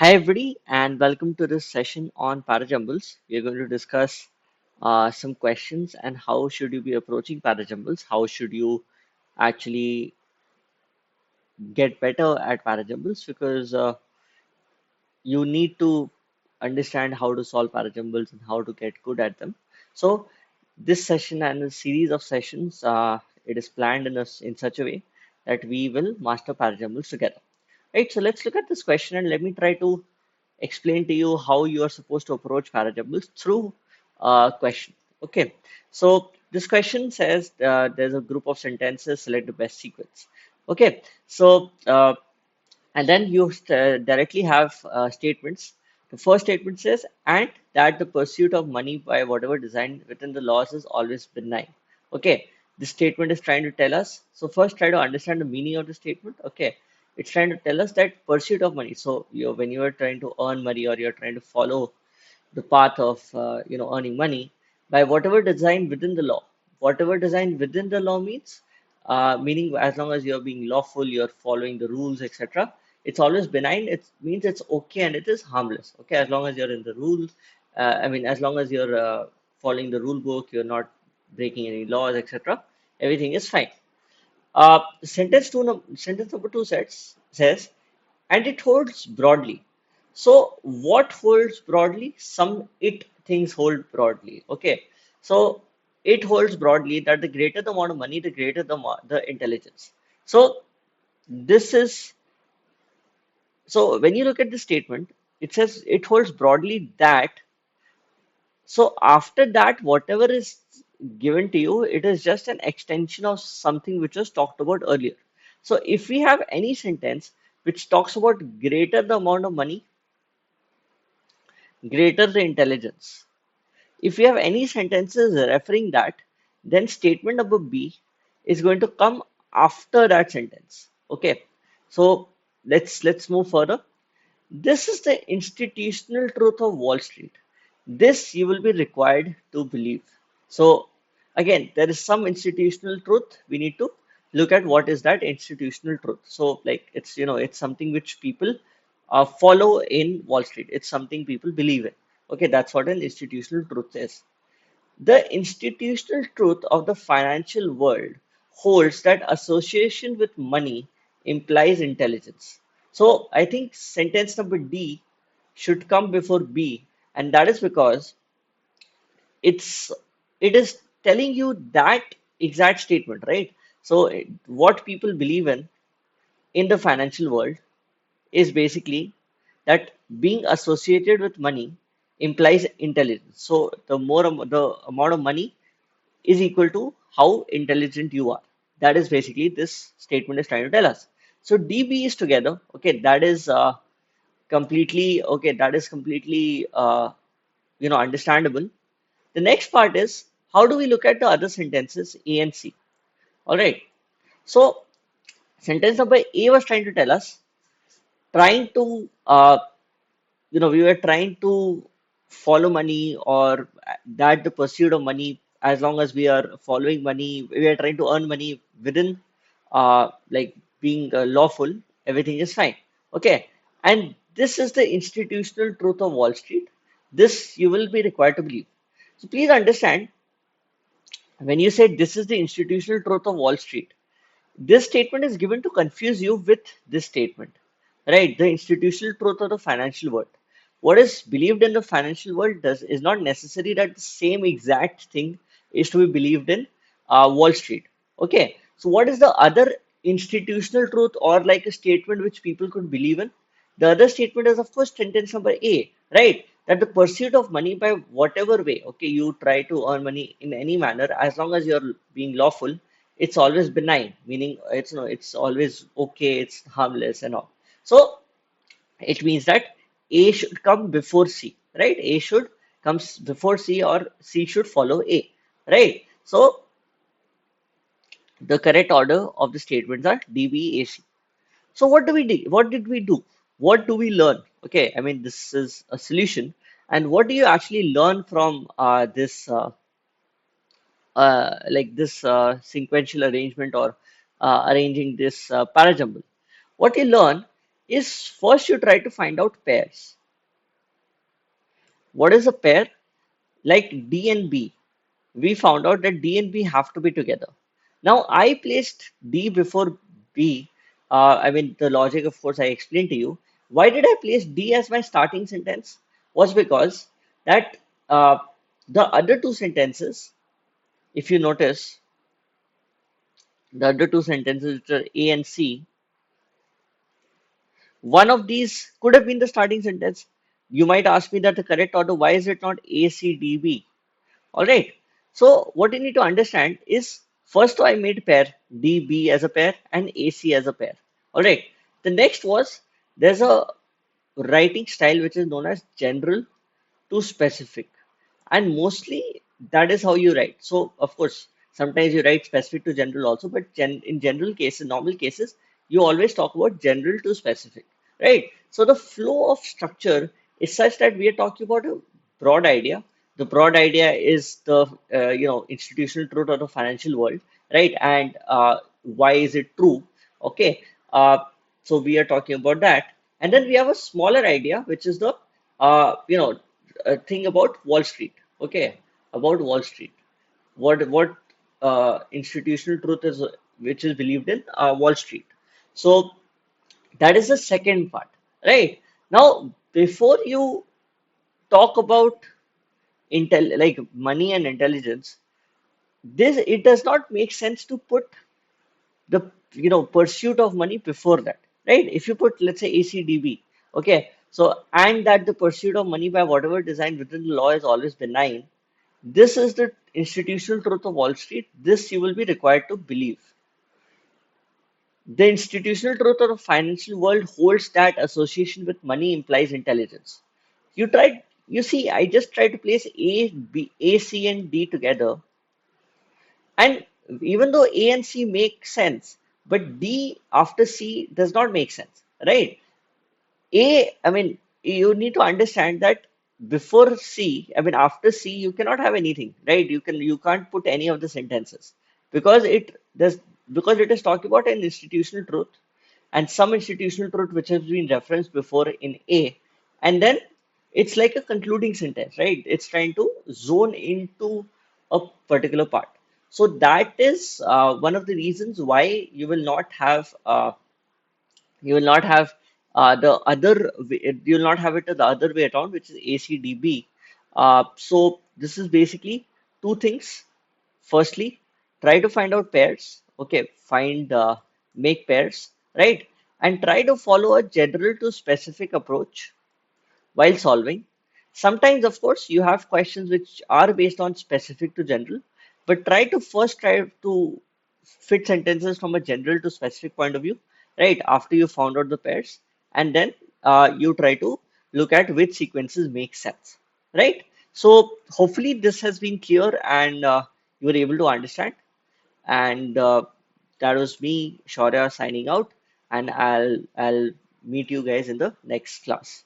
Hi, everybody, and welcome to this session on Parajumbles. We are going to discuss some questions and how should you be approaching Parajumbles? How should you actually get better at Parajumbles? Because you need to understand how to solve Parajumbles and how to get good at them. So, this session and a series of sessions, it is planned in such a way that we will master Parajumbles together. Right, so let's look at this question and let me try to explain to you how you are supposed to approach parajumbles through a question. Okay, so this question says there's a group of sentences, select the best sequence. Okay, so and then you directly have statements. The first statement says, and that the pursuit of money by whatever design within the laws is always benign. Okay, this statement is trying to tell us. So first, try to understand the meaning of the statement. Okay, it's trying to tell us that pursuit of money. So when you are trying to earn money or you're trying to follow the path of earning money by whatever design within the law. Whatever design within the law means, meaning as long as you're being lawful, you're following the rules, etc. It's always benign. It means it's okay and it is harmless. Okay, as long as you're in the rules. As long as you're following the rule book, you're not breaking any laws, etc. Everything is fine. Sentence number two says, and it holds broadly. So what holds broadly? Some it things hold broadly. Okay. So it holds broadly that the greater the amount of money, the greater the intelligence. So this is so when you look at the statement, it says it holds broadly that so after that, whatever is given to you, it is just an extension of something which was talked about earlier. So if we have any sentence which talks about greater the amount of money, greater the intelligence. If we have any sentences referring that, then statement number B is going to come after that sentence. Okay. So let's move further. This is the institutional truth of Wall Street. This you will be required to believe. So again, there is some institutional truth. We need to look at what is that institutional truth. So like it's something which people follow in Wall Street. It's something people believe in. Okay, that's what an institutional truth is. The institutional truth of the financial world holds that association with money implies intelligence. So I think sentence number D should come before B, and that is because it's it is telling you that exact statement, right? So what people believe in the financial world is basically that being associated with money implies intelligence. So the amount of money is equal to how intelligent you are. That is basically this statement is trying to tell us. So DB is together. Okay, that is completely okay. That is completely understandable. The next part is how do we look at the other sentences A and C? All right. So sentence number A was trying to tell us trying to we were trying to follow money or that the pursuit of money as long as we are following money we are trying to earn money within like being lawful everything is fine. Okay, and this is the institutional truth of Wall Street. This you will be required to believe. So please understand when you say this is the institutional truth of Wall Street, this statement is given to confuse you with this statement, right? The institutional truth of the financial world. What is believed in the financial world does is not necessary that the same exact thing is to be believed in Wall Street. Okay, so what is the other institutional truth or like a statement which people could believe in? The other statement is, of course, sentence number A, right? That the pursuit of money by whatever way, okay, you try to earn money in any manner, as long as you're being lawful, it's always benign, meaning it's no, it's always okay, it's harmless and all. So it means that A should come before C, right? A should comes before C or C should follow A, right? So the correct order of the statements are D, B, A, C. So what do we do? What did we do? What do we learn? Okay, I mean this is a solution, and what do you actually learn from this sequential arrangement or arranging this parajumble? What you learn is first you try to find out pairs. What is a pair? Like D and B. We found out that D and B have to be together. Now I placed D before B. I mean, the logic, of course, I explained to you. Why did I place D as my starting sentence? Was because that the other two sentences, if you notice, the other two sentences, which are A and C, one of these could have been the starting sentence. You might ask me that the correct order, why is it not A, C, D, B? All right. So what you need to understand is first I made pair DB as a pair and AC as a pair. All right. The next was there's a writing style which is known as general to specific, and mostly that is how you write. So of course sometimes you write specific to general also, but in general cases, normal cases, you always talk about general to specific, right? So the flow of structure is such that we are talking about a broad idea. The broad idea is the institutional truth of the financial world, right? And why is it true? Okay. So we are talking about that, and then we have a smaller idea, which is the thing about Wall Street. Okay, about Wall Street. What institutional truth is which is believed in Wall Street. So that is the second part, right? Now, before you talk about like money and intelligence, this it does not make sense to put the pursuit of money before that, right? If you put, let's say, ACDB, okay, so and that the pursuit of money by whatever design within the law is always benign, this is the institutional truth of Wall Street. This you will be required to believe. The institutional truth of the financial world holds that association with money implies intelligence. You see, I just tried to place A, C, and D together, and even though A and C make sense, but D after C does not make sense, right? I mean, you need to understand that before C, I mean, after C, you cannot have anything, right? You can't put any of the sentences because it is talking about an institutional truth and some institutional truth which has been referenced before in A, and then it's like a concluding sentence, right? It's trying to zone into a particular part. So that is one of the reasons why you will not have you will not have it the other way around, which is ACDB. So this is basically two things. Firstly, try to find out pairs. Okay, make pairs, right? And try to follow a general to specific approach while solving. Sometimes, of course, you have questions which are based on specific to general, but try to fit sentences from a general to specific point of view, right? After you found out the pairs, and then you try to look at which sequences make sense, right? So hopefully this has been clear and you were able to understand. And that was me, Shaurya, signing out, and I'll meet you guys in the next class.